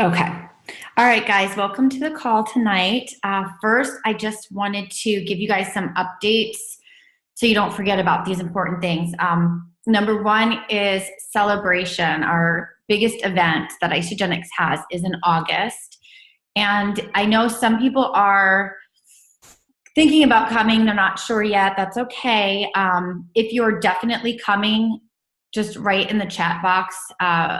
Okay. All right, guys, welcome to the call tonight. First, I just wanted to give you guys some updates so you don't forget about these important things. Number one is celebration. Our biggest event that Isogenics has is in August. And I know some people are thinking about coming. They're not sure yet. That's okay. If you're definitely coming, just write in the chat box,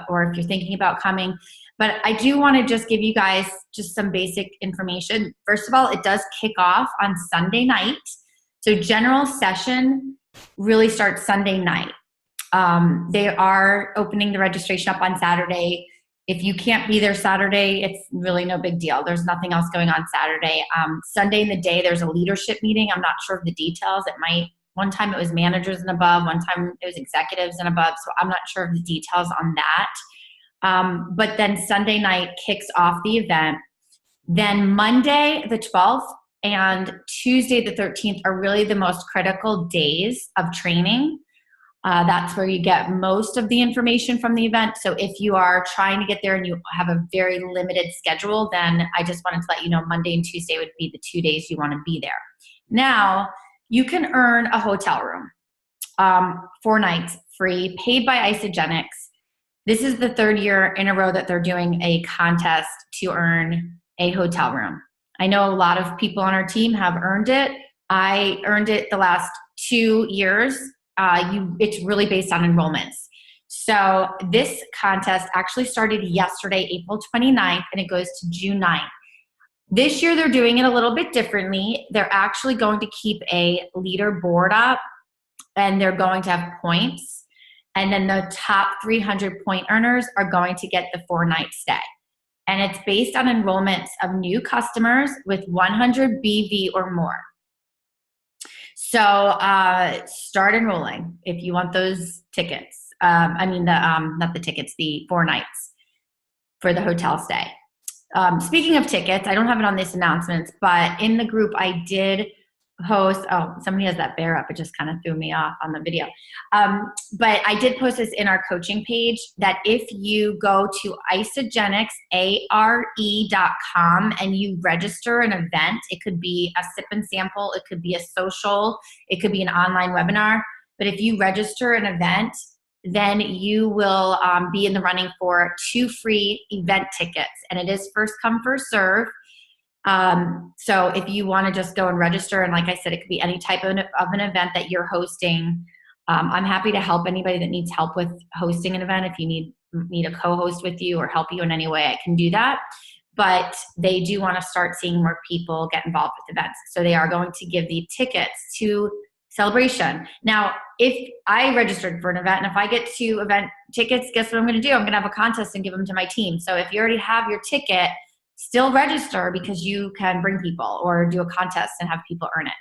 or if you're thinking about coming. But I do want to just give you guys just some basic information. First of all, it does kick off on Sunday night. So general session really starts Sunday night. They are opening the registration up on Saturday. If you can't be there Saturday, it's really no big deal. There's nothing else going on Saturday. Sunday in the day, there's a leadership meeting. I'm not sure of the details. One time it was managers and above, one time it was executives and above. So I'm not sure of the details on that. But then Sunday night kicks off the event. Then Monday, the 12th, and Tuesday, the 13th are really the most critical days of training. That's where you get most of the information from the event. So if you are trying to get there and you have a very limited schedule, then I just wanted to let you know Monday and Tuesday would be the 2 days you want to be there. Now, you can earn a hotel room, 4 nights free, paid by Isogenics. This is the 3rd year in a row that they're doing a contest to earn a hotel room. I know a lot of people on our team have earned it. I earned it the last 2 years. It's really based on enrollments. So this contest actually started yesterday, April 29th, and it goes to June 9th. This year they're doing it a little bit differently. They're actually going to keep a leaderboard up, and they're going to have points. And then the top 300 point earners are going to get the 4-night stay. And it's based on enrollments of new customers with 100 BV or more. So start enrolling if you want those tickets. Not the tickets, the 4 nights for the hotel stay. Speaking of tickets, I don't have it on this announcements, but in the group I did post, somebody has that bear up, it just kind of threw me off on the video. But I did post this in our coaching page that if you go to isogenicsare.com and you register an event, it could be a sip and sample, it could be a social, it could be an online webinar, but if you register an event, then you will be in the running for 2 free event tickets, and it is first come, first serve. So if you want to just go and register, and like I said, it could be any type of an event that you're hosting. I'm happy to help anybody that needs help with hosting an event. If you need a co-host with you or help you in any way, I can do that. But they do want to start seeing more people get involved with events. So they are going to give the tickets to Celebration. Now, if I registered for an event and if I get 2 event tickets, guess what I'm going to do? I'm going to have a contest and give them to my team. So if you already have your ticket, still register because you can bring people or do a contest and have people earn it.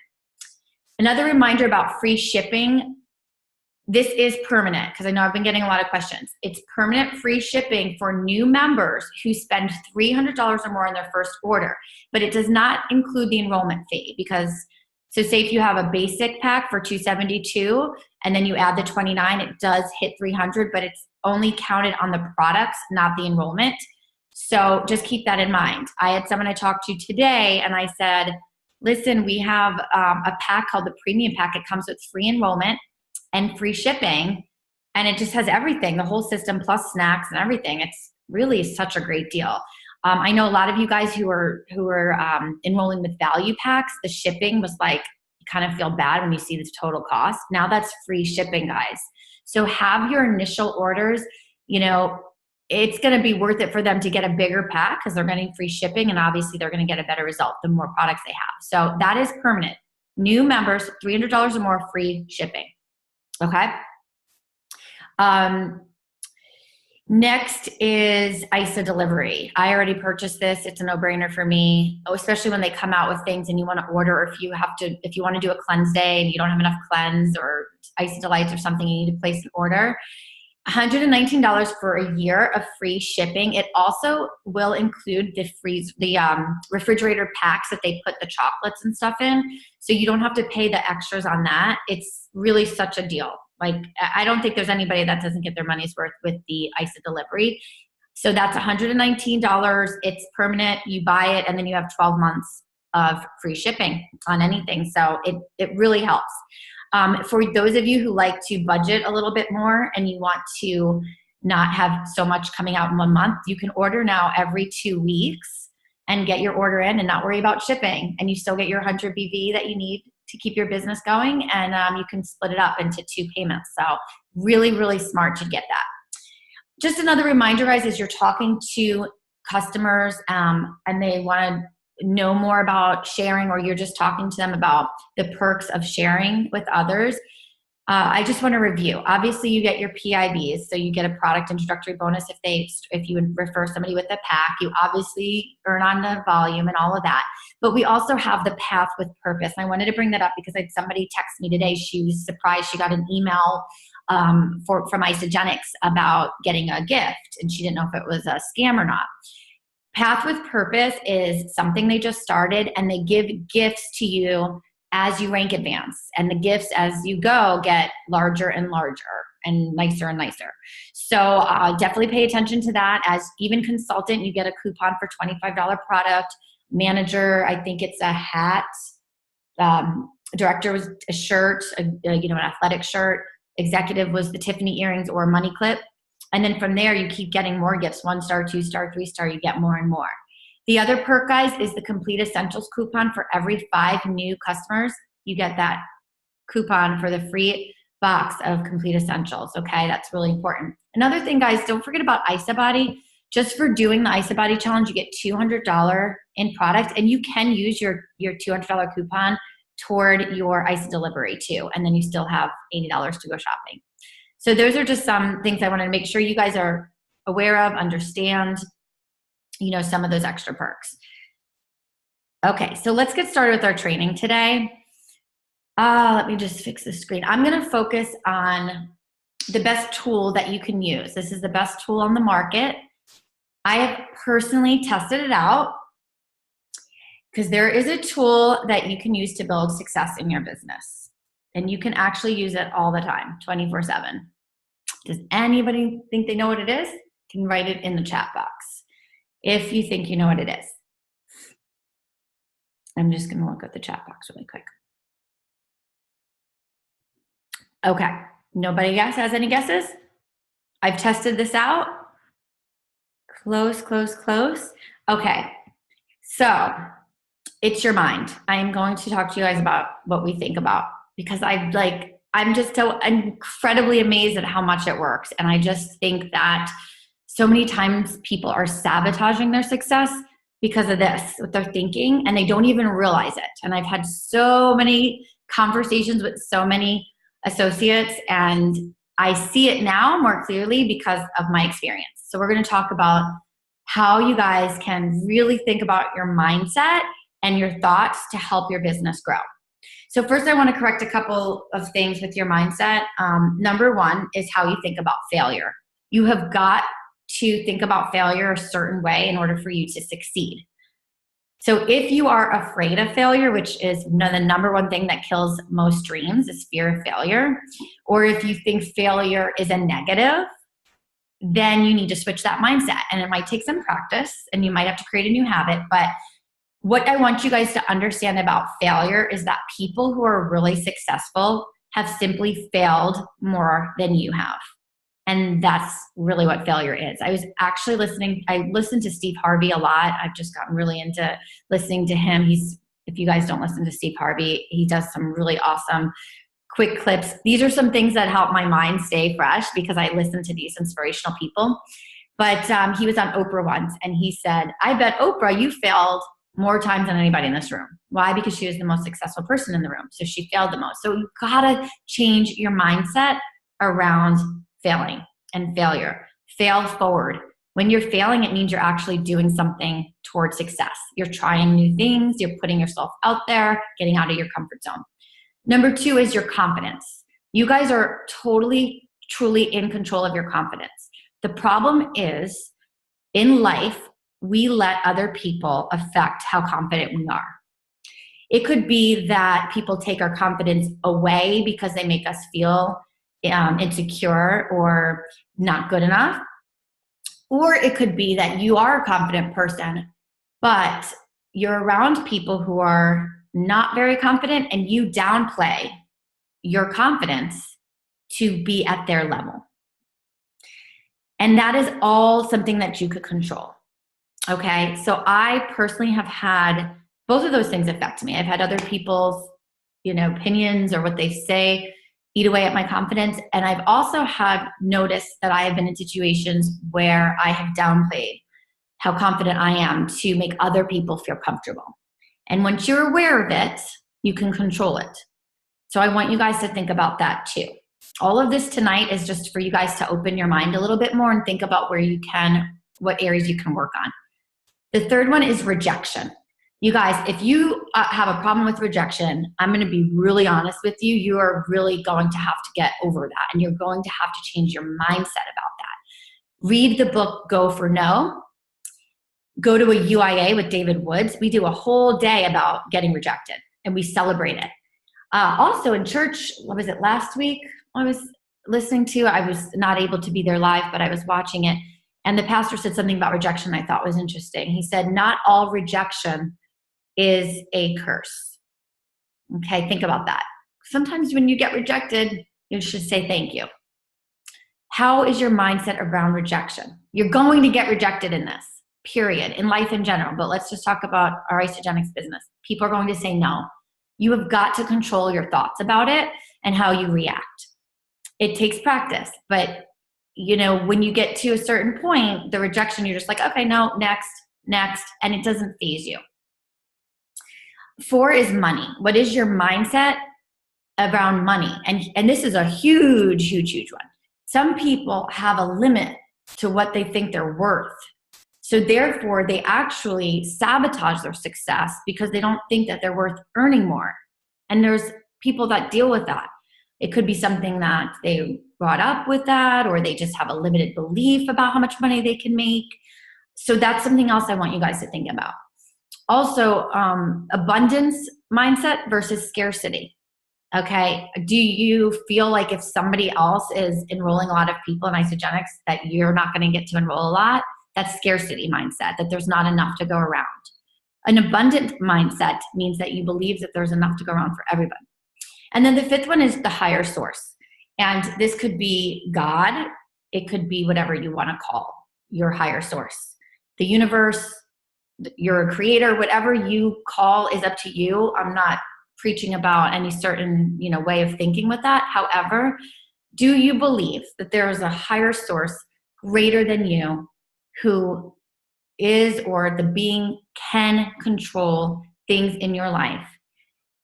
Another reminder about free shipping. This is permanent because I know I've been getting a lot of questions. It's permanent free shipping for new members who spend $300 or more in their first order, but it does not include the enrollment fee because, so say if you have a basic pack for $272 and then you add the 29, it does hit $300, but it's only counted on the products, not the enrollment. So just keep that in mind. I had someone I talked to today and I said, listen, we have a pack called the premium pack. It comes with free enrollment and free shipping, and it just has everything, the whole system plus snacks and everything. It's really such a great deal. I know a lot of you guys who are enrolling with value packs, the shipping was like, you kind of feel bad when you see the total cost. Now that's free shipping, guys. So have your initial orders, it's going to be worth it for them to get a bigger pack because they're getting free shipping, and obviously they're going to get a better result the more products they have. So that is permanent. New members, $300 or more, free shipping. Okay. Next is ISO delivery. I already purchased this. It's a no-brainer for me, especially when they come out with things and you want to order, or if you want to do a cleanse day and you don't have enough cleanse or ISO delights or something, you need to place an order. $119 for a year of free shipping. It also will include the refrigerator packs that they put the chocolates and stuff in, so you don't have to pay the extras on that. It's really such a deal. Like, I don't think there's anybody that doesn't get their money's worth with the ISO delivery. So that's $119. It's permanent. You buy it, and then you have 12 months of free shipping on anything. So it really helps. For those of you who like to budget a little bit more and you want to not have so much coming out in 1 month, you can order now every 2 weeks and get your order in and not worry about shipping. And you still get your 100 BV that you need to keep your business going. And you can split it up into 2 payments. So really, really smart to get that. Just another reminder, guys, as you're talking to customers and they want to know more about sharing, or you're just talking to them about the perks of sharing with others, I just want to review. Obviously, you get your PIBs, so you get a product introductory bonus if you refer somebody with a pack. You obviously earn on the volume and all of that. But we also have the path with purpose. And I wanted to bring that up because I had somebody text me today. She was surprised she got an email from Isogenics about getting a gift, and she didn't know if it was a scam or not. Path with Purpose is something they just started, and they give gifts to you as you rank advance. And the gifts as you go get larger and larger and nicer and nicer. So definitely pay attention to that. As even consultant, you get a coupon for $25 product. Manager, I think it's a hat. Director was a shirt, an athletic shirt. Executive was the Tiffany earrings or a money clip. And then from there, you keep getting more gifts, 1-star, 2-star, 3-star, you get more and more. The other perk, guys, is the Complete Essentials coupon. For every 5 new customers, you get that coupon for the free box of Complete Essentials, okay? That's really important. Another thing, guys, don't forget about IsaBody. Just for doing the IsaBody challenge, you get $200 in product, and you can use your $200 coupon toward your Isa delivery too, and then you still have $80 to go shopping. So those are just some things I wanted to make sure you guys are aware of, understand, some of those extra perks. Okay, so let's get started with our training today. Let me just fix the screen. I'm gonna focus on the best tool that you can use. This is the best tool on the market. I have personally tested it out because there is a tool that you can use to build success in your business. And you can actually use it all the time, 24/7. Does anybody think they know what it is? You can write it in the chat box if you think you know what it is. I'm just gonna look at the chat box really quick. Okay, nobody has any guesses? I've tested this out. Close. Okay, so it's your mind. I am going to talk to you guys about what we think about, because I'm just so incredibly amazed at how much it works. And I just think that so many times people are sabotaging their success because of this, what they're thinking, and they don't even realize it. And I've had so many conversations with so many associates, and I see it now more clearly because of my experience. So we're going to talk about how you guys can really think about your mindset and your thoughts to help your business grow. So first, I want to correct a couple of things with your mindset. Number one is how you think about failure. You have got to think about failure a certain way in order for you to succeed. So if you are afraid of failure, which is the number one thing that kills most dreams, is fear of failure, or if you think failure is a negative, then you need to switch that mindset. And it might take some practice, and you might have to create a new habit. But what I want you guys to understand about failure is that people who are really successful have simply failed more than you have. And that's really what failure is. I listened to Steve Harvey a lot. I've just gotten really into listening to him. If you guys don't listen to Steve Harvey, he does some really awesome quick clips. These are some things that help my mind stay fresh because I listen to these inspirational people. But he was on Oprah once, and he said, I bet Oprah, you failed more times than anybody in this room. Why? Because she was the most successful person in the room. So she failed the most. So you've got to change your mindset around failing and failure. Fail forward. When you're failing, it means you're actually doing something towards success. You're trying new things. You're putting yourself out there, getting out of your comfort zone. Number two is your confidence. You guys are totally, truly in control of your confidence. The problem is, in life, we let other people affect how confident we are. It could be that people take our confidence away because they make us feel insecure or not good enough. Or it could be that you are a confident person, but you're around people who are not very confident and you downplay your confidence to be at their level. And that is all something that you could control. Okay, so I personally have had both of those things affect me. I've had other people's, opinions or what they say eat away at my confidence. And I've also noticed that I have been in situations where I have downplayed how confident I am to make other people feel comfortable. And once you're aware of it, you can control it. So I want you guys to think about that too. All of this tonight is just for you guys to open your mind a little bit more and think about what areas you can work on. The third one is rejection. You guys, if you have a problem with rejection, I'm going to be really honest with you. You are really going to have to get over that, and you're going to have to change your mindset about that. Read the book, Go for No. Go to a UIA with David Woods. We do a whole day about getting rejected, and we celebrate it. Also in church, what was it, last week I was listening to? I was not able to be there live, but I was watching it. And the pastor said something about rejection I thought was interesting. He said, not all rejection is a curse. Okay, think about that. Sometimes when you get rejected, you should say thank you. How is your mindset around rejection? You're going to get rejected in this, period, in life in general. But let's just talk about our Isogenics business. People are going to say no. You have got to control your thoughts about it and how you react. It takes practice, but when you get to a certain point, the rejection, you're just like, okay, no, next, and it doesn't faze you. 4 is money. What is your mindset around money? And this is a huge, huge, huge one. Some people have a limit to what they think they're worth. So therefore, they actually sabotage their success because they don't think that they're worth earning more. And there's people that deal with that. It could be something that they brought up with that, or they just have a limited belief about how much money they can make. So that's something else I want you guys to think about. Also, abundance mindset versus scarcity. Okay, do you feel like if somebody else is enrolling a lot of people in Isogenics that you're not going to get to enroll a lot? That's scarcity mindset, that there's not enough to go around. An abundant mindset means that you believe that there's enough to go around for everybody. And then the 5th one is the higher source. And this could be God. It could be whatever you want to call your higher source. The universe, your creator, whatever you call is up to you. I'm not preaching about any certain, way of thinking with that. However, do you believe that there is a higher source greater than you who is, or the being can control things in your life?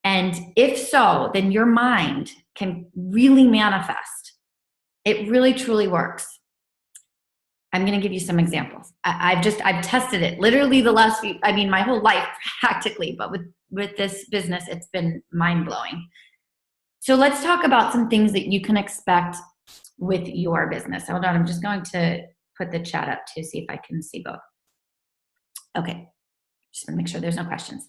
And if so, then your mind can really manifest. It really, truly works. I'm going to give you some examples. I've tested it literally my whole life practically, but with this business, it's been mind blowing. So let's talk about some things that you can expect with your business. Hold on. I'm just going to put the chat up to see if I can see both. Okay. Just want to make sure there's no questions.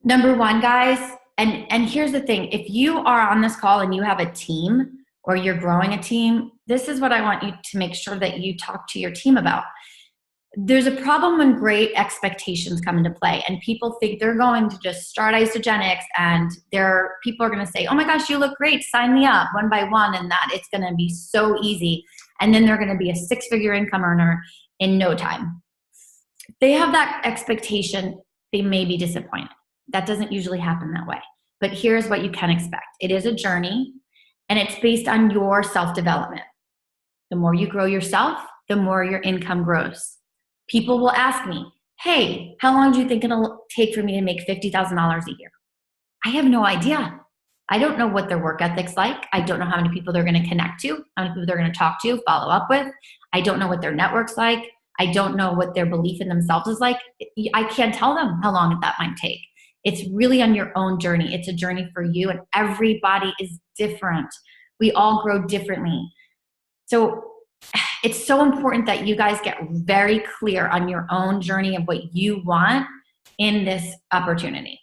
Number 1, guys, and here's the thing. If you are on this call and you have a team or you're growing a team, this is what I want you to make sure that you talk to your team about. There's a problem when great expectations come into play and people think they're going to just start Isogenics and people are going to say, oh my gosh, you look great, sign me up one by one, and that it's going to be so easy. And then they're going to be a 6-figure income earner in no time. If they have that expectation, they may be disappointed. That doesn't usually happen that way. But here's what you can expect. It is a journey, and it's based on your self-development. The more you grow yourself, the more your income grows. People will ask me, hey, how long do you think it'll take for me to make $50,000 a year? I have no idea. I don't know what their work ethic's like. I don't know how many people they're going to connect to, how many people they're going to talk to, follow up with. I don't know what their network's like. I don't know what their belief in themselves is like. I can't tell them how long that might take. It's really on your own journey. It's a journey for you, and everybody is different. We all grow differently. So it's so important that you guys get very clear on your own journey of what you want in this opportunity.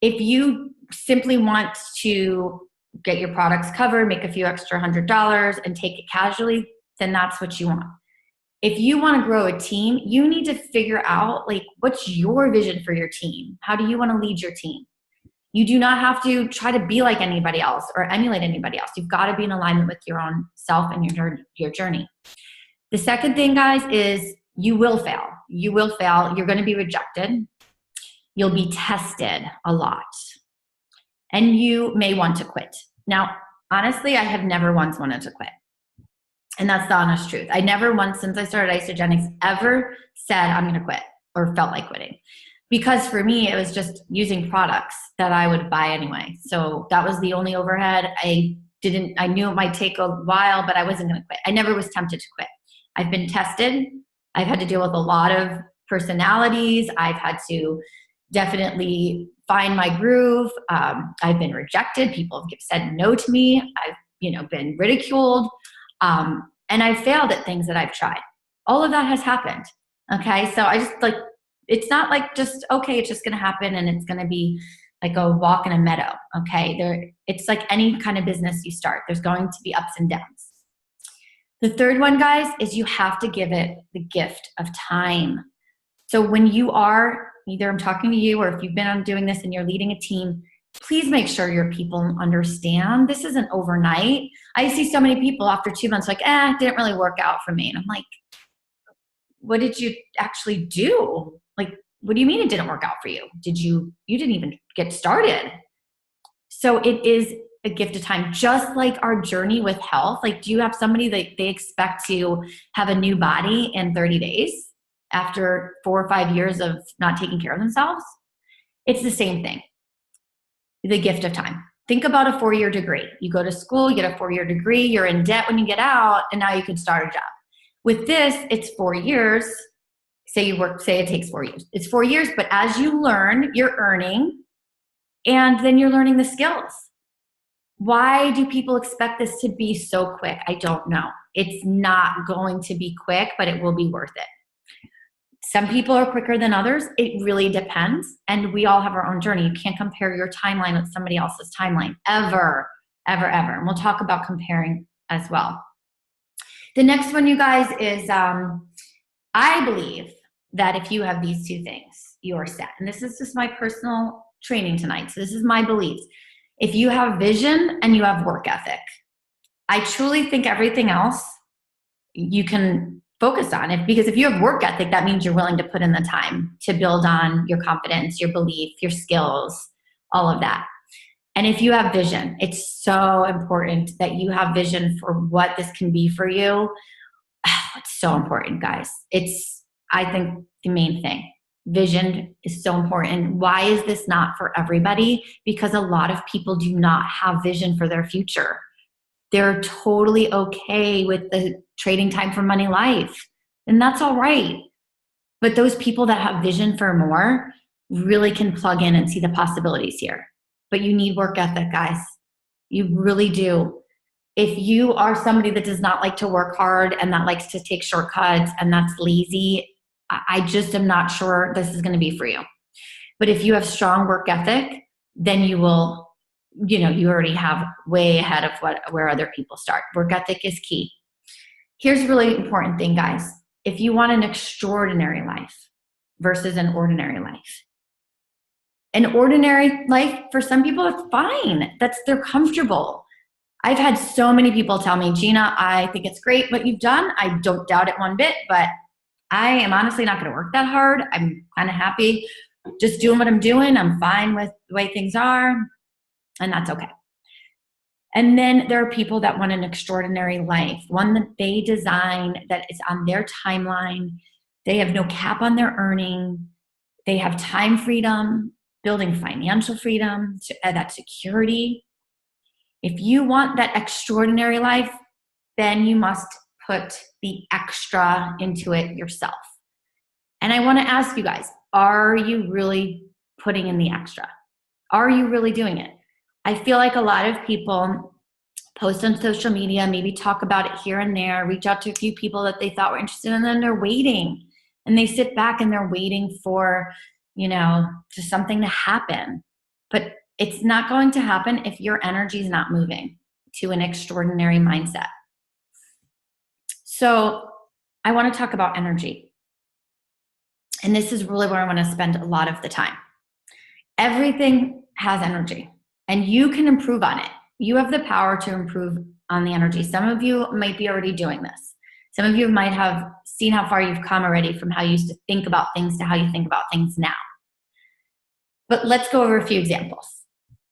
If you simply want to get your products covered, make a few extra $100 and take it casually, then that's what you want. if you want to grow a team, you need to figure out like, what's your vision for your team? How do you want to lead your team? You do not have to try to be like anybody else or emulate anybody else. You've got to be in alignment with your own self and your journey. The second thing, guys, is you will fail. You will fail. You're going to be rejected. You'll be tested a lot. And you may want to quit. Now, honestly, I have never once wanted to quit. And that's the honest truth. I never once, since I started Isogenics, ever said I'm going to quit or felt like quitting. Because for me, it was just using products that I would buy anyway. So that was the only overhead. I knew it might take a while, but I wasn't going to quit. I never was tempted to quit. I've been tested. I've had to deal with a lot of personalities. I've had to definitely find my groove. I've been rejected. People have said no to me. I've, been ridiculed. And I've failed at things that I've tried. All of that has happened. Okay. So I just it's not like just, okay, it's just going to happen and it's going to be like a walk in a meadow. Okay. It's like any kind of business you start. There's going to be ups and downs. The third one, guys, is you have to give it the gift of time. So when you are, either I'm talking to you or if you've been on doing this and you're leading a team, please make sure your people understand this isn't overnight. I see so many people after 2 months like, it didn't really work out for me. And I'm like, what did you actually do? Like, what do you mean it didn't work out for you? You didn't even get started. So it is a gift of time, just like our journey with health. Like, do you have somebody that they expect to have a new body in 30 days after 4 or 5 years of not taking care of themselves? It's the same thing. The gift of time. Think about a 4-year degree. You go to school, you get a 4-year degree, you're in debt when you get out, and now you can start a job. With this, it's 4 years. Say it takes 4 years. It's 4 years, but as you learn, you're earning, and then you're learning the skills. Why do people expect this to be so quick? I don't know. It's not going to be quick, but it will be worth it. Some people are quicker than others. It really depends. And we all have our own journey. You can't compare your timeline with somebody else's timeline ever, ever, ever. And we'll talk about comparing as well. The next one, you guys, is I believe that if you have these two things, you're set. And this is just my personal training tonight. So this is my beliefs. If you have vision and you have work ethic, I truly think everything else you can focus on it, because if you have work ethic, that means you're willing to put in the time to build on your confidence, your belief, your skills, all of that. And if you have vision, it's so important that you have vision for what this can be for you. It's so important, guys. It's, I think, the main thing. Vision is so important. Why is this not for everybody? Because a lot of people do not have vision for their future. They're totally okay with the trading time for money life. And that's all right. But those people that have vision for more really can plug in and see the possibilities here. But you need work ethic, guys. You really do. If you are somebody that does not like to work hard and that likes to take shortcuts and that's lazy, I just am not sure this is going to be for you. But if you have strong work ethic, then you will, you already have way ahead of where other people start. Work ethic is key. Here's a really important thing, guys. If you want an extraordinary life versus an ordinary life. An ordinary life, for some people, it's fine. They're comfortable. I've had so many people tell me, Gina, I think it's great what you've done. I don't doubt it one bit, but I am honestly not going to work that hard. I'm kind of happy just doing what I'm doing. I'm fine with the way things are, and that's okay. And then there are people that want an extraordinary life, one that they design that is on their timeline. They have no cap on their earning. They have time freedom, building financial freedom, that security. If you want that extraordinary life, then you must put the extra into it yourself. And I want to ask you guys, are you really putting in the extra? Are you really doing it? I feel like a lot of people post on social media, maybe talk about it here and there, reach out to a few people that they thought were interested, and then they're waiting. And they sit back and they're waiting for, just something to happen. But it's not going to happen if your energy is not moving to an extraordinary mindset. So I want to talk about energy. And this is really where I want to spend a lot of the time. Everything has energy, and you can improve on it. You have the power to improve on the energy. Some of you might be already doing this. Some of you might have seen how far you've come already from how you used to think about things to how you think about things now. But let's go over a few examples.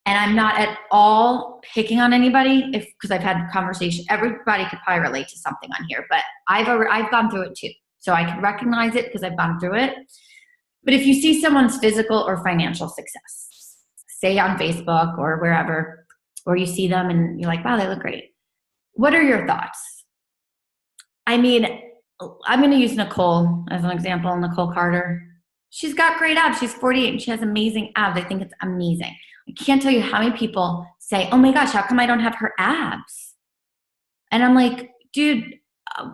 And I'm not at all picking on anybody because I've had conversation. Everybody could probably relate to something on here, but I've gone through it too. So I can recognize it because I've gone through it. But if you see someone's physical or financial success, say on Facebook or wherever, or you see them and you're like, wow, they look great. What are your thoughts? I mean, I'm going to use Nicole as an example, Nicole Carter. She's got great abs. She's 48 and she has amazing abs. I think it's amazing. I can't tell you how many people say, oh my gosh, how come I don't have her abs? And I'm like, dude,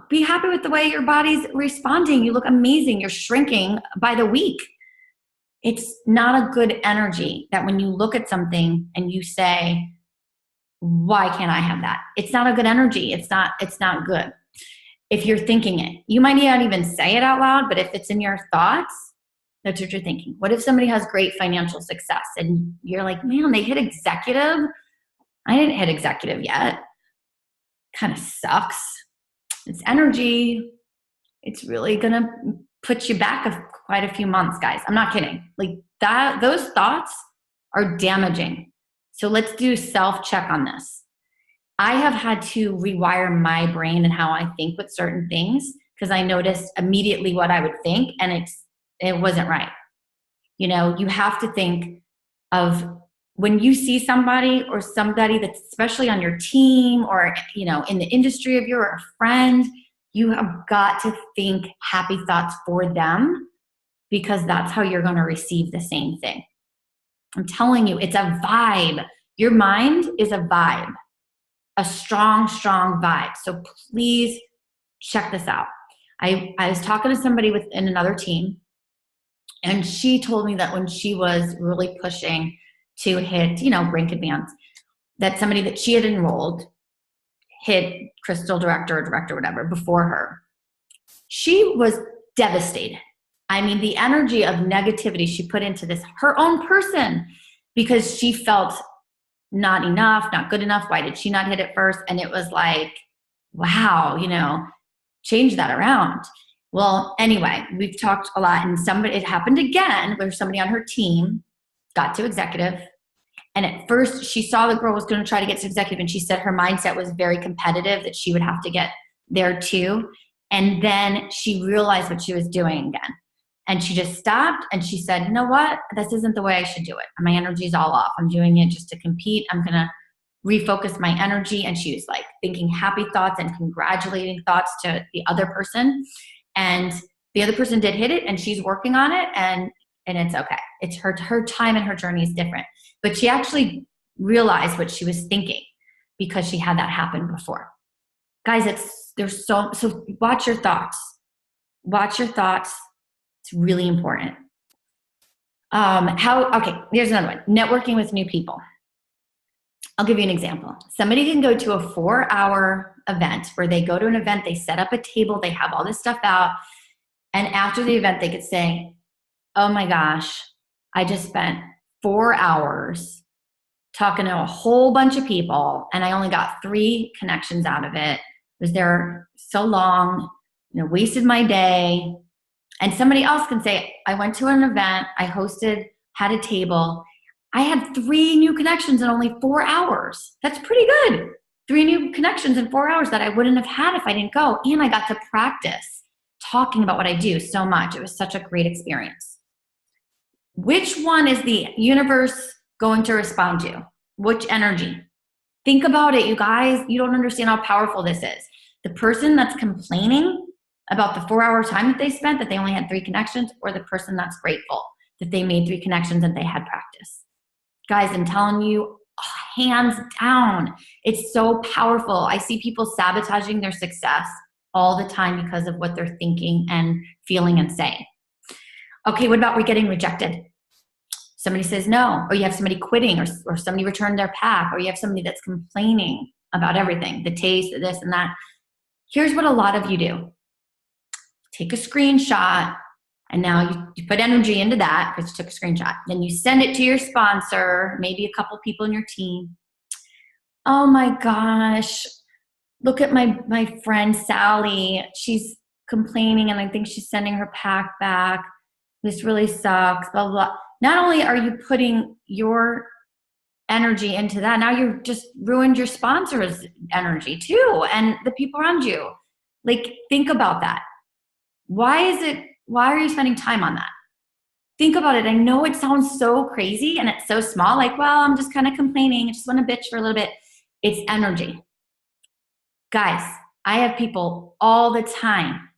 be happy with the way your body's responding. You look amazing. You're shrinking by the week. It's not a good energy that when you look at something and you say, why can't I have that? It's not a good energy. It's not good. If you're thinking it, you might not even say it out loud, but if it's in your thoughts, that's what you're thinking. What if somebody has great financial success and you're like, man, they hit executive? I didn't hit executive yet. Kind of sucks. It's energy. It's really going to put you back quite a few months, guys. I'm not kidding. Like that, those thoughts are damaging. So let's do self-check on this. I have had to rewire my brain and how I think with certain things because I noticed immediately what I would think and it wasn't right. You know, you have to think of when you see somebody or somebody that's especially on your team or, you know, in the industry of your friend, you have got to think happy thoughts for them because that's how you're going to receive the same thing. I'm telling you, it's a vibe. Your mind is a vibe, a strong, strong vibe. So please check this out. I was talking to somebody within another team, and she told me that when she was really pushing to hit, you know, rank advance, that somebody that she had enrolled hit Crystal director or director, whatever, before her. She was devastated. I mean, the energy of negativity she put into this, her own person, because she felt not enough, not good enough. Why did she not hit it first? And it was like, wow, you know, change that around. Well, anyway, we've talked a lot, and it happened again where somebody on her team got to executive. And at first she saw the girl was going to try to get to executive, and she said her mindset was very competitive, that she would have to get there too. And then she realized what she was doing again. And she just stopped and she said, you know what? This isn't the way I should do it. My energy's all off. I'm doing it just to compete. I'm going to refocus my energy. And she was like thinking happy thoughts and congratulating thoughts to the other person. And the other person did hit it and she's working on it and it's okay. It's her time and her journey is different. But she actually realized what she was thinking because she had that happen before. Guys, so watch your thoughts. Watch your thoughts. It's really important. Okay, here's another one. Networking with new people. I'll give you an example. Somebody can go to a 4-hour event where they go to an event, they set up a table, they have all this stuff out, and after the event they could say, oh my gosh, I just spent 4 hours talking to a whole bunch of people and I only got 3 connections out of it. Was there so long, you know, wasted my day. And somebody else can say, I went to an event, I hosted, had a table, I had 3 new connections in only 4 hours. That's pretty good. 3 new connections in 4 hours that I wouldn't have had if I didn't go. And I got to practice talking about what I do so much. It was such a great experience. Which one is the universe going to respond to? Which energy? Think about it, you guys. You don't understand how powerful this is. The person that's complaining about the 4-hour time that they spent, that they only had 3 connections, or the person that's grateful that they made 3 connections and they had practice. Guys, I'm telling you, hands down, it's so powerful. I see people sabotaging their success all the time because of what they're thinking and feeling and saying. Okay, what about getting rejected? Somebody says no, or you have somebody quitting, or somebody returned their pack, or you have somebody that's complaining about everything, the taste, this and that. Here's what a lot of you do. take a screenshot, and now you put energy into that because you took a screenshot. Then you send it to your sponsor, maybe a couple people in your team. Oh my gosh, look at my friend Sally. She's complaining and I think she's sending her pack back. This really sucks, blah, blah, blah. Not only are you putting your energy into that, now you've just ruined your sponsor's energy too and the people around you. Like, think about that. Why are you spending time on that? Think about it. I know it sounds so crazy and it's so small, like, well, I'm just kind of complaining. I just want to bitch for a little bit. It's energy. Guys, I have people all the time.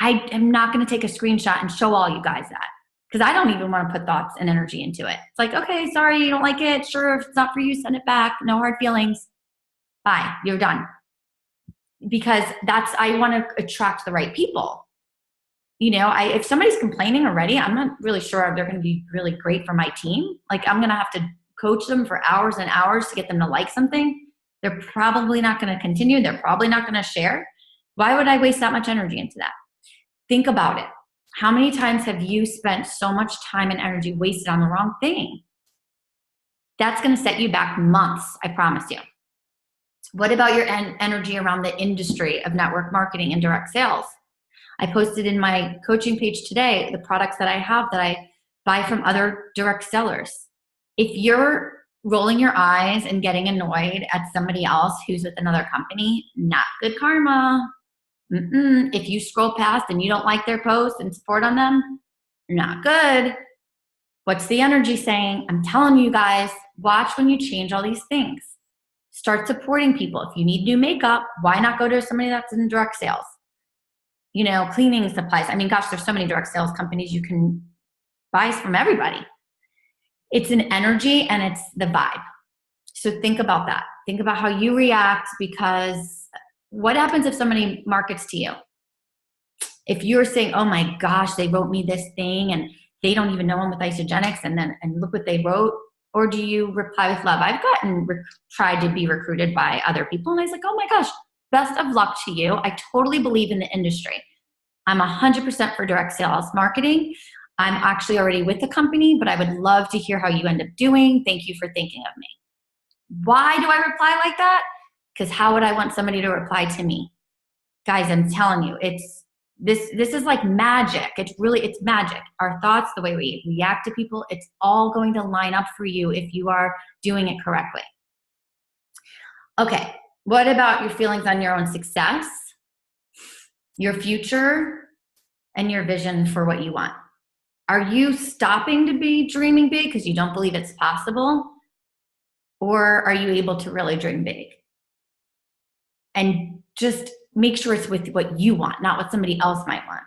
I am not going to take a screenshot and show all you guys that because I don't even want to put thoughts and energy into it. It's like, okay, sorry, you don't like it. Sure, if it's not for you, send it back. No hard feelings. Bye, you're done. Because I want to attract the right people. You know, if somebody's complaining already, I'm not really sure if they're going to be really great for my team. Like, I'm going to have to coach them for hours and hours to get them to like something. They're probably not going to continue. They're probably not going to share. Why would I waste that much energy into that? Think about it. How many times have you spent so much time and energy wasted on the wrong thing? That's going to set you back months, I promise you. What about your energy around the industry of network marketing and direct sales? I posted in my coaching page today the products that I have that I buy from other direct sellers. If you're rolling your eyes and getting annoyed at somebody else who's with another company, not good karma. If you scroll past and you don't like their posts and support on them, not good. What's the energy saying? I'm telling you guys, watch when you change all these things. Start supporting people. If you need new makeup, why not go to somebody that's in direct sales? You know, cleaning supplies. I mean, gosh, there's so many direct sales companies you can buy from everybody. It's an energy and it's the vibe. So think about that. Think about how you react, because what happens if somebody markets to you? If you're saying, oh my gosh, they wrote me this thing and they don't even know I'm with Isogenics and look what they wrote. Or do you reply with love? I've tried to be recruited by other people and I was like, oh my gosh, best of luck to you. I totally believe in the industry. I'm 100% for direct sales marketing. I'm actually already with the company, but I would love to hear how you end up doing. Thank you for thinking of me. Why do I reply like that? Because how would I want somebody to reply to me? Guys, I'm telling you, this is like magic. It's magic. Our thoughts, the way we react to people, it's all going to line up for you if you are doing it correctly. Okay, what about your feelings on your own success, your future, and your vision for what you want? Are you stopping to be dreaming big because you don't believe it's possible? Or are you able to really dream big? And just make sure it's with what you want, not what somebody else might want.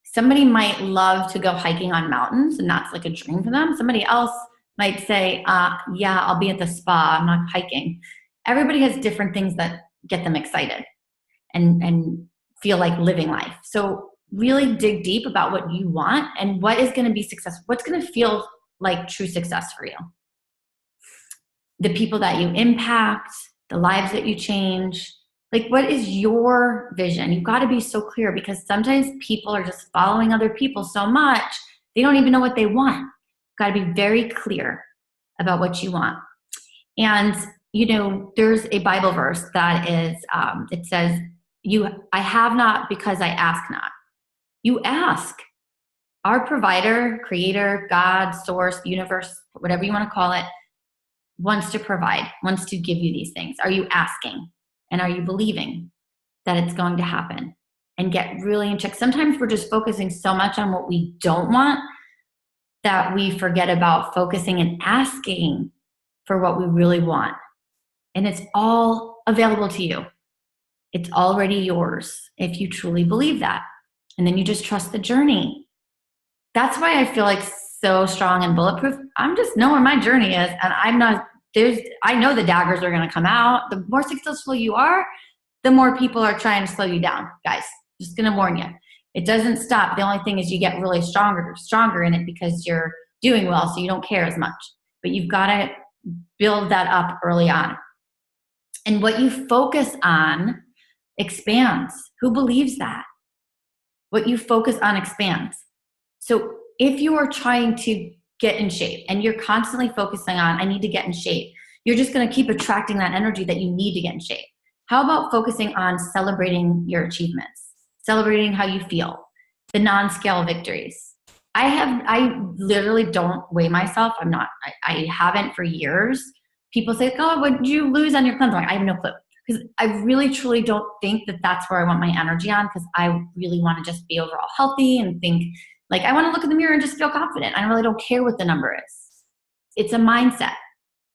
Somebody might love to go hiking on mountains, and that's like a dream for them. Somebody else might say, yeah, I'll be at the spa, I'm not hiking. Everybody has different things that get them excited and feel like living life. So really dig deep about what you want and what is going to be successful. What's going to feel like true success for you? The people that you impact, the lives that you change. Like, what is your vision? You've got to be so clear, because sometimes people are just following other people so much, they don't even know what they want. You've got to be very clear about what you want. And, you know, there's a Bible verse that is, it says, I have not because I ask not. You ask. Our provider, creator, God, source, universe, whatever you want to call it, wants to provide, wants to give you these things. Are you asking? And are you believing that it's going to happen? And get really in check. Sometimes we're just focusing so much on what we don't want that we forget about focusing and asking for what we really want. And it's all available to you. It's already yours if you truly believe that. And then you just trust the journey. That's why I feel like so strong and bulletproof. I'm just know where my journey is, and I know the daggers are going to come out. The more successful you are, the more people are trying to slow you down, guys. Just going to warn you. It doesn't stop. The only thing is you get really stronger in it because you're doing well, so you don't care as much. But you've got to build that up early on. And what you focus on expands. Who believes that? What you focus on expands. So if you are trying to get in shape and you're constantly focusing on, I need to get in shape, you're just going to keep attracting that energy that you need to get in shape. How about focusing on celebrating your achievements, celebrating how you feel, the non-scale victories? I literally don't weigh myself. I haven't for years. People say, oh, what did you lose on your cleanse? I have no clue. Because I really, truly don't think that that's where I want my energy on, because I really want to just be overall healthy and think, like, I want to look in the mirror and just feel confident. I really don't care what the number is. It's a mindset.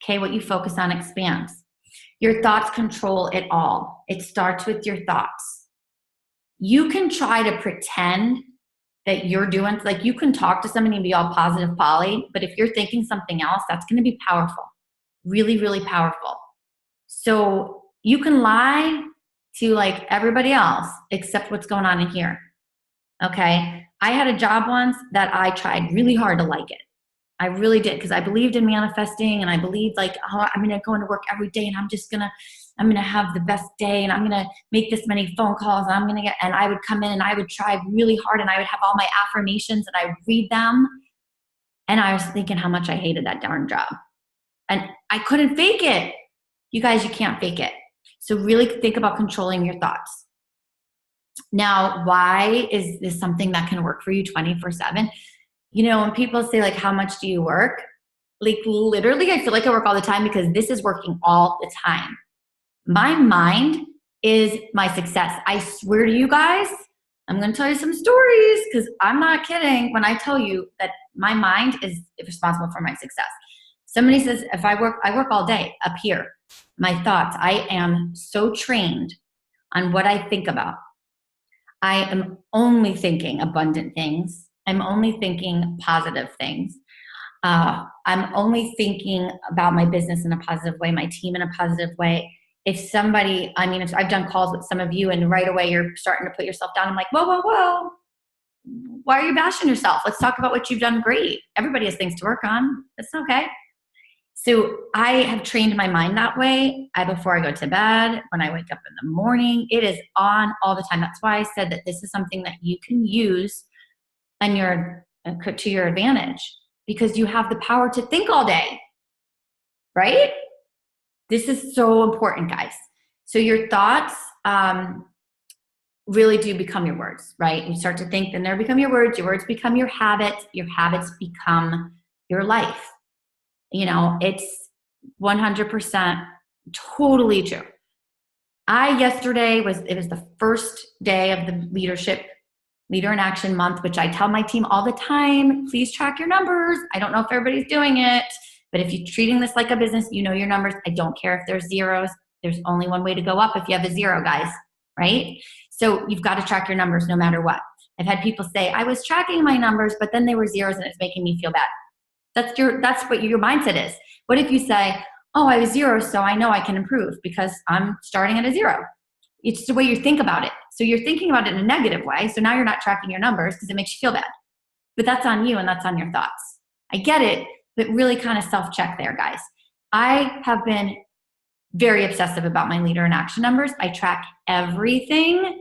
Okay, what you focus on expands. Your thoughts control it all. It starts with your thoughts. You can try to pretend that you're doing, like, you can talk to somebody and be all positive Polly, but if you're thinking something else, that's going to be powerful. Really, really powerful. So you can lie to like everybody else except what's going on in here. Okay. I had a job once that I tried really hard to like it. I really did, because I believed in manifesting, and I believed, like, oh, I'm going to go into work every day and I'm going to have the best day, and I'm going to make this many phone calls, and and I would come in and I would try really hard, and I would have all my affirmations and I would read them. And I was thinking how much I hated that darn job. And I couldn't fake it. You guys, you can't fake it. So really think about controlling your thoughts. Now, why is this something that can work for you 24/7? You know, when people say, like, how much do you work? Like, literally, I feel like I work all the time, because this is working all the time. My mind is my success. I swear to you guys, I'm going to tell you some stories, because I'm not kidding when I tell you that my mind is responsible for my success. Somebody says, if I work all day up here. My thoughts, I am so trained on what I think about. I am only thinking abundant things. I'm only thinking positive things. I'm only thinking about my business in a positive way, my team in a positive way. If somebody, if I've done calls with some of you, and right away you're starting to put yourself down, I'm like, whoa, whoa, whoa. Why are you bashing yourself? Let's talk about what you've done great. Everybody has things to work on. That's okay. So I have trained my mind that way. Before I go to bed, when I wake up in the morning, it is on all the time. That's why I said that this is something that you can use to your advantage, because you have the power to think all day, right? This is so important, guys. So your thoughts really do become your words, right? You start to think, then they become your words become your habits become your life. You know, it's 100% totally true. It was the first day of the Leader in Action month, which I tell my team all the time, please track your numbers. I don't know if everybody's doing it, but if you're treating this like a business, you know your numbers. I don't care if there's zeros. There's only one way to go up if you have a zero, guys, right? So you've got to track your numbers no matter what. I've had people say, I was tracking my numbers, but then they were zeros and it's making me feel bad. That's what your mindset is. What if you say, oh, I was zero, so I know I can improve because I'm starting at a zero. It's the way you think about it. So you're thinking about it in a negative way. So now you're not tracking your numbers because it makes you feel bad. But that's on you and that's on your thoughts. I get it, but really kind of self-check there, guys. I have been very obsessive about my Leader in Action numbers. I track everything.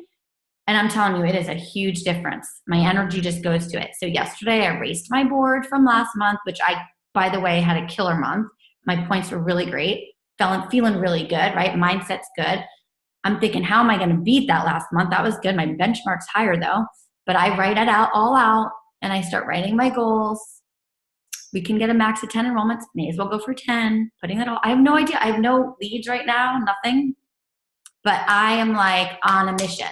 And I'm telling you, it is a huge difference. My energy just goes to it. So yesterday I raced my board from last month, which I, by the way, had a killer month. My points were really great. Feeling really good, right? Mindset's good. I'm thinking, how am I going to beat that last month? That was good. My benchmark's higher though. But I write it all out, and I start writing my goals. We can get a max of 10 enrollments. May as well go for 10. Putting it all. I have no idea. I have no leads right now, nothing. But I am like on a mission.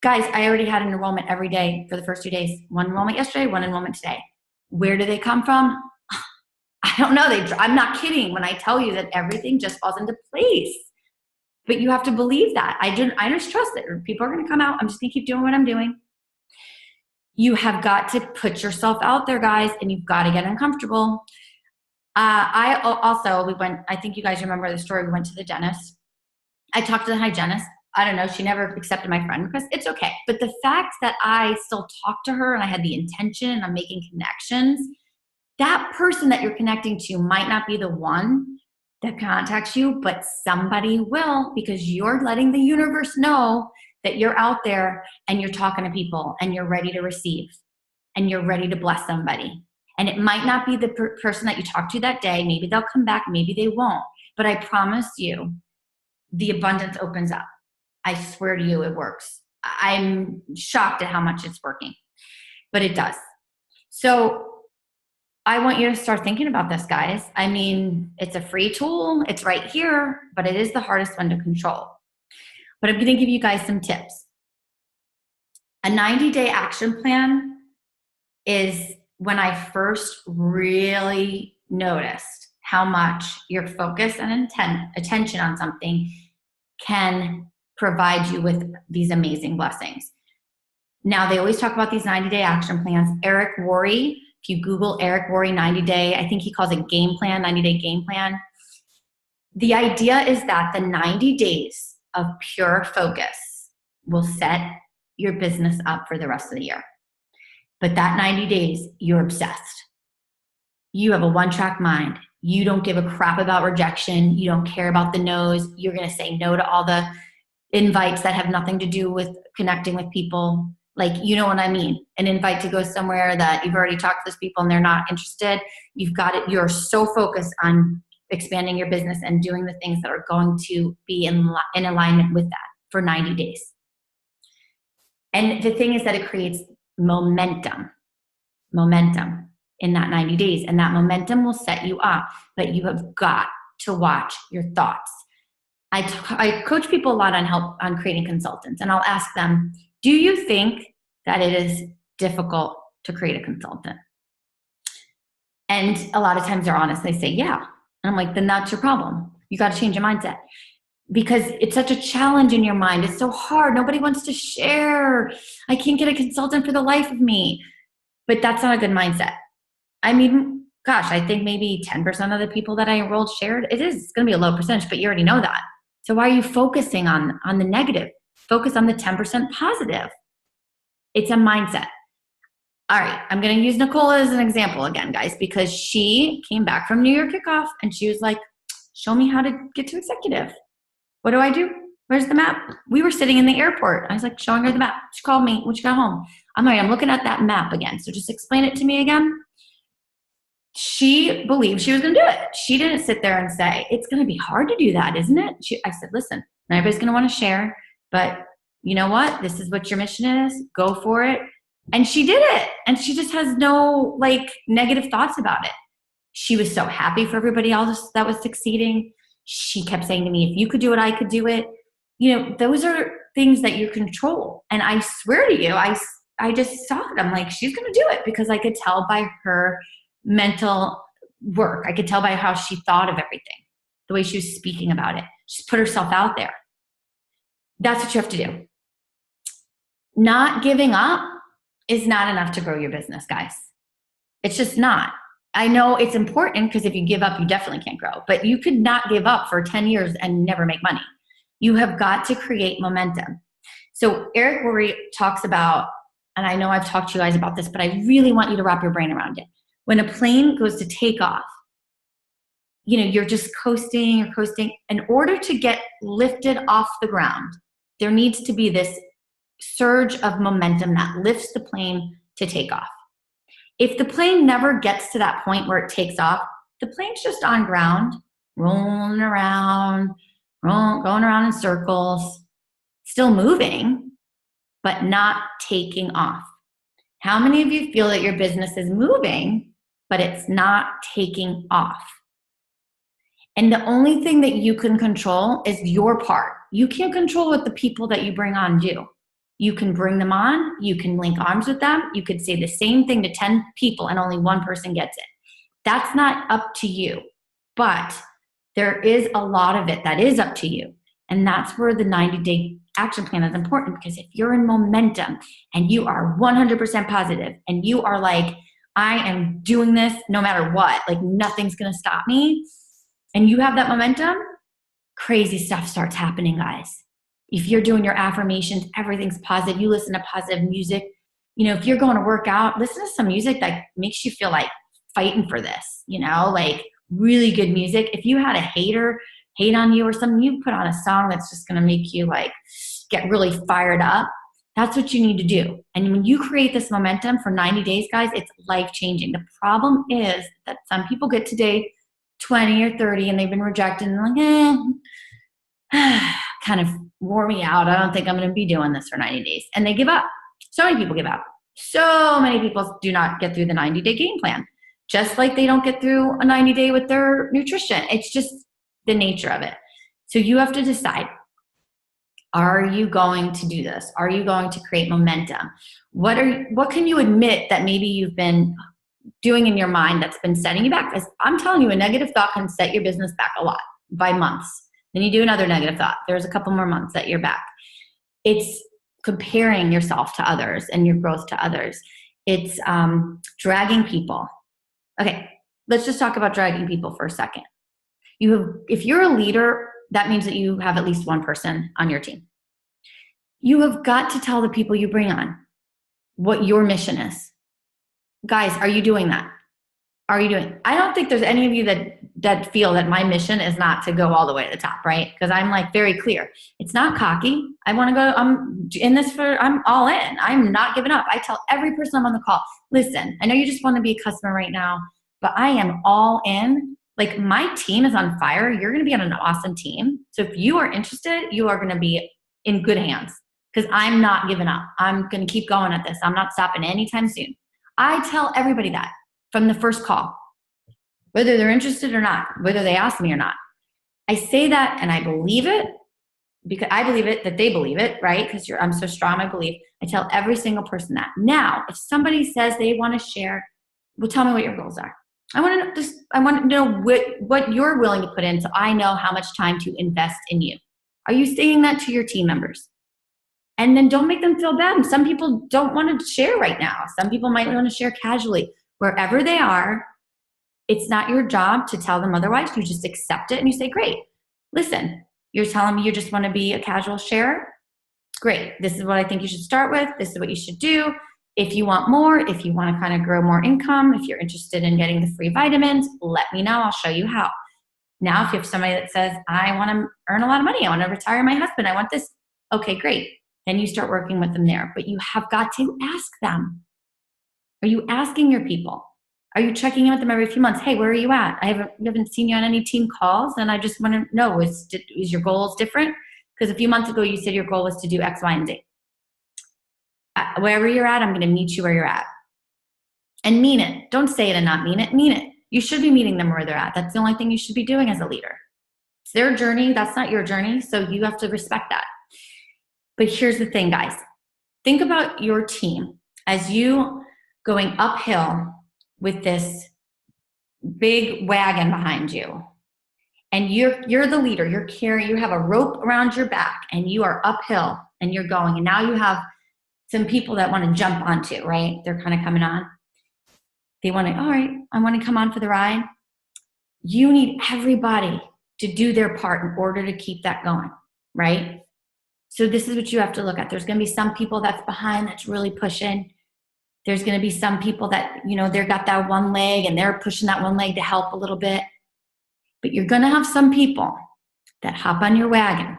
Guys, I already had an enrollment every day for the first 2 days. One enrollment yesterday, one enrollment today. Where do they come from? I don't know. I'm not kidding when I tell you that everything just falls into place. But you have to believe that. I just trust that people are going to come out. I'm just going to keep doing what I'm doing. You have got to put yourself out there, guys, and you've got to get uncomfortable. I think you guys remember the story. We went to the dentist. I talked to the hygienist. I don't know, she never accepted my friend request. It's okay. But the fact that I still talked to her and I had the intention and I'm making connections, that person that you're connecting to might not be the one that contacts you, but somebody will, because you're letting the universe know that you're out there and you're talking to people and you're ready to receive and you're ready to bless somebody. And it might not be the person that you talk to that day. Maybe they'll come back, maybe they won't. But I promise you, the abundance opens up. I swear to you, it works. I'm shocked at how much it's working, but it does. So I want you to start thinking about this, guys. I mean, it's a free tool. It's right here, but it is the hardest one to control. But I'm going to give you guys some tips. A 90-day action plan is when I first really noticed how much your focus and attention on something can provide you with these amazing blessings. Now, they always talk about these 90-day action plans. Eric Worre, if you Google Eric Worre 90-day, I think he calls it game plan, 90-day game plan. The idea is that the 90 days of pure focus will set your business up for the rest of the year. But that 90 days, you're obsessed. You have a one-track mind. You don't give a crap about rejection. You don't care about the no's. You're going to say no to all the invites that have nothing to do with connecting with people. Like, you know what I mean? An invite to go somewhere that you've already talked to those people and they're not interested. You've got it. You're so focused on expanding your business and doing the things that are going to be in alignment with that for 90 days. And the thing is that it creates momentum in that 90 days. And that momentum will set you up, but you have got to watch your thoughts. I coach people a lot on creating consultants, and I'll ask them, do you think that it is difficult to create a consultant? And a lot of times they're honest. They say, yeah. And I'm like, then that's your problem. You got to change your mindset. Because it's such a challenge in your mind. It's so hard. Nobody wants to share. I can't get a consultant for the life of me. But that's not a good mindset. I mean, gosh, I think maybe 10% of the people that I enrolled shared. It's going to be a low percentage, but you already know that. So why are you focusing on the negative? Focus on the 10% positive. It's a mindset. All right, I'm going to use Nicole as an example again, guys, because she came back from New York kickoff and she was like, show me how to get to executive. What do I do? Where's the map? We were sitting in the airport. I was like showing her the map. She called me when she got home. I'm like, I'm looking at that map again. So just explain it to me again. She believed she was going to do it. She didn't sit there and say, it's going to be hard to do that, isn't it? I said, listen, everybody's going to want to share, but you know what? This is what your mission is. Go for it. And she did it. And she just has no negative thoughts about it. She was so happy for everybody else that was succeeding. She kept saying to me, if you could do it, I could do it. You know, those are things that you control. And I swear to you, I just saw it. I'm like, she's going to do it, because I could tell by her mental work. I could tell by how she thought of everything, the way she was speaking about it. Just put herself out there. That's what you have to do. Not giving up is not enough to grow your business, guys. It's just not. I know it's important, because if you give up, you definitely can't grow. But you could not give up for 10 years and never make money. You have got to create momentum. So Eric Worre talks about, and I know I've talked to you guys about this, but I really want you to wrap your brain around it. When a plane goes to take off, you know, you're just coasting or coasting. In order to get lifted off the ground, there needs to be this surge of momentum that lifts the plane to take off. If the plane never gets to that point where it takes off, the plane's just on ground, rolling around, going around in circles, still moving, but not taking off. How many of you feel that your business is moving, but it's not taking off? And the only thing that you can control is your part. You can't control what the people that you bring on do. You can bring them on, you can link arms with them, you could say the same thing to 10 people and only one person gets it. That's not up to you, but there is a lot of it that is up to you. And that's where the 90-day action plan is important, because if you're in momentum and you are 100% positive and you are like, I am doing this no matter what, like nothing's gonna stop me, and you have that momentum, crazy stuff starts happening, guys. If you're doing your affirmations, everything's positive, you listen to positive music. You know, if you're going to work out, listen to some music that makes you feel like fighting for this, you know, like really good music. If you had a hater hate on you or something, you put on a song that's just going to make you like get really fired up, that's what you need to do. And when you create this momentum for 90 days, guys, it's life-changing. The problem is that some people get to day 20 or 30 and they've been rejected and they're like, kind of wore me out. I don't think I'm going to be doing this for 90 days. And they give up. So many people give up. So many people do not get through the 90-day game plan, just like they don't get through a 90-day with their nutrition. It's just the nature of it. So you have to decide, are you going to do this? Are you going to create momentum? What can you admit that maybe you've been doing in your mind that's been setting you back? Because I'm telling you, a negative thought can set your business back a lot by months. Then you do another negative thought. There's a couple more months that you're back. It's comparing yourself to others and your growth to others. It's dragging people. Okay, let's just talk about dragging people for a second. If you're a leader, that means that you have at least one person on your team. You have got to tell the people you bring on what your mission is. Guys, are you doing that? Are you doing? I don't think there's any of you that feel that my mission is not to go all the way to the top, right? Because I'm like very clear. It's not cocky. I want to go, I'm all in. I'm not giving up. I tell every person I'm on the call, listen, I know you just want to be a customer right now, but I am all in. Like, my team is on fire. You're going to be on an awesome team. So if you are interested, you are going to be in good hands, because I'm not giving up. I'm going to keep going at this. I'm not stopping anytime soon. I tell everybody that from the first call, whether they're interested or not, whether they ask me or not. I say that and I believe it, because I believe it, that they believe it, right? Because I'm so strong, I believe. I tell every single person that. Now, if somebody says they want to share, well, tell me what your goals are. I want to know what you're willing to put in, so I know how much time to invest in you. Are you saying that to your team members? And then don't make them feel bad. Some people don't want to share right now. Some people might want to share casually. Wherever they are, it's not your job to tell them otherwise. You just accept it and you say, great, listen, you're telling me you just want to be a casual sharer? Great. This is what I think you should start with. This is what you should do. If you want more, if you want to kind of grow more income, if you're interested in getting the free vitamins, let me know. I'll show you how. Now, if you have somebody that says, I want to earn a lot of money, I want to retire my husband, I want this. Okay, great. Then you start working with them there. But you have got to ask them. Are you asking your people? Are you checking in with them every few months? Hey, where are you at? I haven't seen you on any team calls, and I just want to know, is your goals different? Because a few months ago, you said your goal was to do X, Y, and Z. Wherever you're at, I'm going to meet you where you're at. And mean it. Don't say it and not mean it. Mean it. You should be meeting them where they're at. That's the only thing you should be doing as a leader. It's their journey. That's not your journey. So you have to respect that. But here's the thing, guys. Think about your team as you going uphill with this big wagon behind you. And you're the leader. You have a rope around your back, and you are uphill and you're going. And now you have some people that want to jump onto, right? They're kind of coming on. They want to, all right, I want to come on for the ride. You need everybody to do their part in order to keep that going, right? So this is what you have to look at. There's going to be some people that's behind that's really pushing. There's going to be some people that, they've got that one leg and they're pushing that one leg to help a little bit. But you're going to have some people that hop on your wagon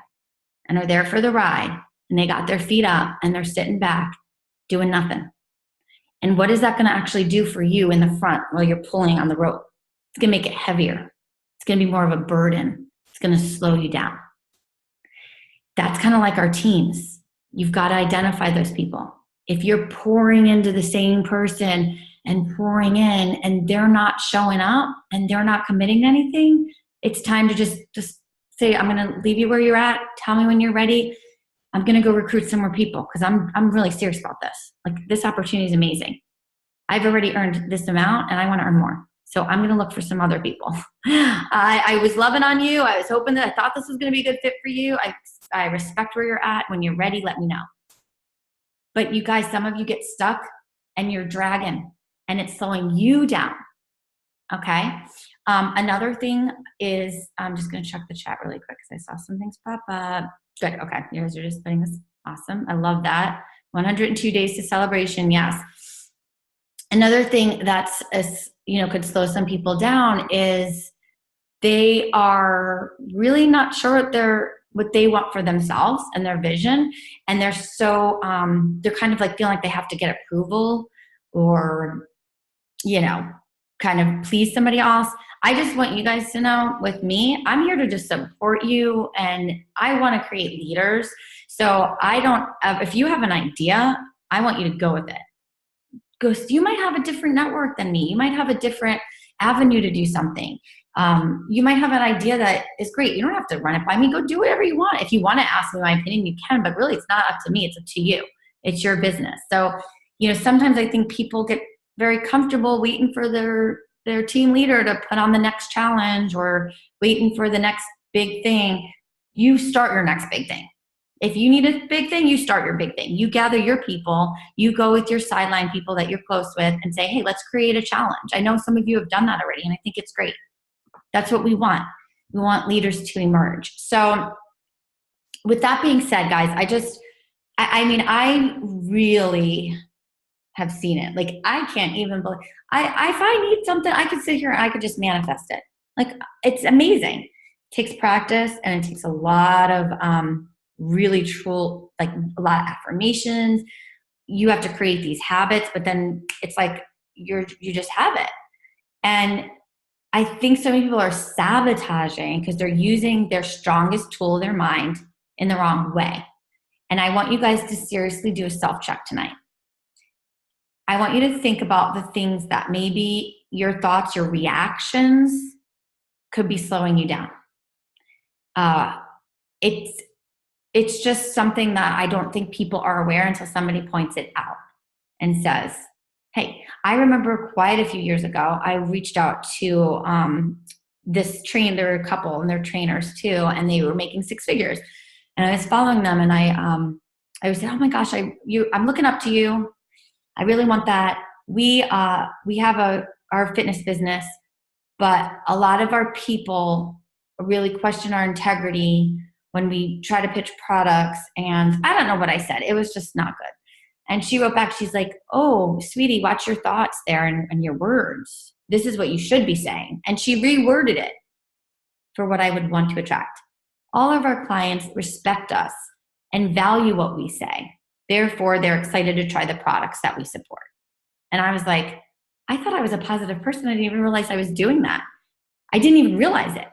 and are there for the ride, and they got their feet up and they're sitting back doing nothing. And what is that going to actually do for you in the front while you're pulling on the rope? It's going to make it heavier. It's going to be more of a burden. It's going to slow you down. That's kind of like our teams. You've got to identify those people. If you're pouring into the same person and pouring in and they're not showing up and they're not committing to anything, it's time to just say, I'm going to leave you where you're at. Tell me when you're ready. I'm going to go recruit some more people, because I'm really serious about this. Like, this opportunity is amazing. I've already earned this amount and I want to earn more. So I'm going to look for some other people. I was loving on you. I was hoping that I thought this was going to be a good fit for you. I respect where you're at. When you're ready, let me know. But you guys, some of you get stuck and you're dragging and it's slowing you down. Okay. Another thing is, I'm just going to check the chat really quick because I saw some things pop up. Good. Okay. You guys are just putting this. Awesome. I love that. 102 days to celebration. Yes. Another thing that's, could slow some people down is they are really not sure what what they want for themselves and their vision. And they're so, they're kind of like feeling like they have to get approval or, you know, kind of please somebody else. I just want you guys to know, with me, I'm here to just support you, and I want to create leaders. So I don't, if you have an idea, I want you to go with it. You might have a different network than me. You might have a different avenue to do something. You might have an idea that is great. You don't have to run it by me. Go do whatever you want. If you want to ask me my opinion, you can, but really it's not up to me. It's up to you. It's your business. So, you know, sometimes I think people get very comfortable waiting for their team leader to put on the next challenge or waiting for the next big thing. You start your next big thing. If you need a big thing, you start your big thing. You gather your people, you go with your sideline people that you're close with and say, hey, let's create a challenge. I know some of you have done that already, and I think it's great. That's what we want. We want leaders to emerge. So with that being said, guys, I mean, I really have seen it. Like, I can't even believe, if I need something, I could sit here and I could just manifest it. Like, it's amazing. It takes practice, and it takes a lot of really true, like a lot of affirmations. You have to create these habits, but then it's like you just have it. And I think so many people are sabotaging because they're using their strongest tool, their mind, in the wrong way. And I want you guys to seriously do a self-check tonight. I want you to think about the things that maybe your thoughts, your reactions could be slowing you down. It's just something that I don't think people are aware until somebody points it out and says, hey, I remember quite a few years ago, I reached out to there were a couple and they're trainers too, and they were making six figures. And I was following them, and I was saying, oh my gosh, I'm looking up to you. I really want that. We have our fitness business, but a lot of our people really question our integrity when we try to pitch products. And I don't know what I said. It was just not good. And she wrote back, she's like, oh, sweetie, watch your thoughts there and your words. This is what you should be saying. And she reworded it for what I would want to attract. All of our clients respect us and value what we say. Therefore, they're excited to try the products that we support. And I was like, I thought I was a positive person. I didn't even realize I was doing that. I didn't even realize it.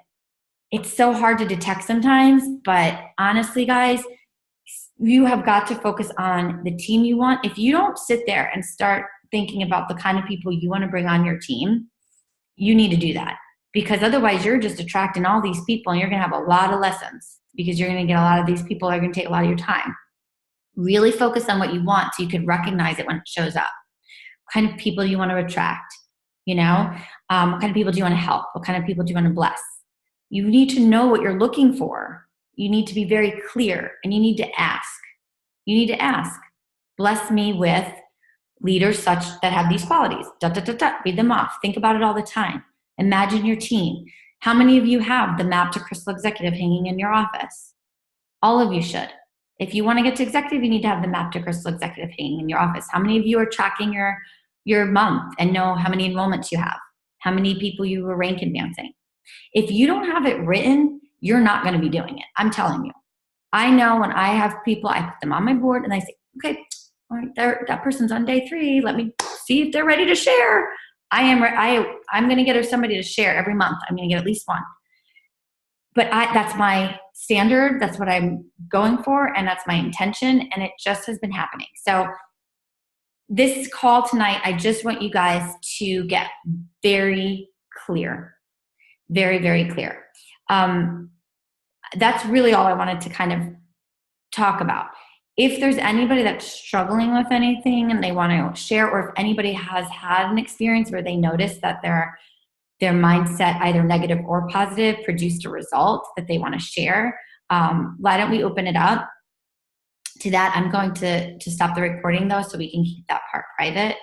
It's so hard to detect sometimes, but honestly, guys, you have got to focus on the team you want. If you don't sit there and start thinking about the kind of people you want to bring on your team, you need to do that, because otherwise you're just attracting all these people and you're going to have a lot of lessons, because you're going to get a lot of these people that are going to take a lot of your time. Really focus on what you want so you can recognize it when it shows up. What kind of people do you want to attract? You know, what kind of people do you want to help? What kind of people do you want to bless? You need to know what you're looking for. You need to be very clear, and you need to ask. You need to ask, bless me with leaders such that have these qualities. Read them off. Think about it all the time. Imagine your team. How many of you have the map to Crystal Executive hanging in your office? All of you should. If you want to get to executive, you need to have the map to Crystal Executive hanging in your office. How many of you are tracking your month and know how many enrollments you have? How many people you were rank advancing? If you don't have it written, you're not going to be doing it. I'm telling you. I know when I have people, I put them on my board and I say, okay, all right, that person's on day 3. Let me see if they're ready to share. I'm going to get somebody to share every month. I'm going to get at least one. But that's my standard. That's what I'm going for, and that's my intention, and it just has been happening. So this call tonight, I just want you guys to get very clear. Very, very clear. That's really all I wanted to kind of talk about. If there's anybody that's struggling with anything and they want to share, or if anybody has had an experience where they notice that their mindset, either negative or positive, produced a result that they want to share, why don't we open it up to that? I'm going to stop the recording though, so we can keep that part private.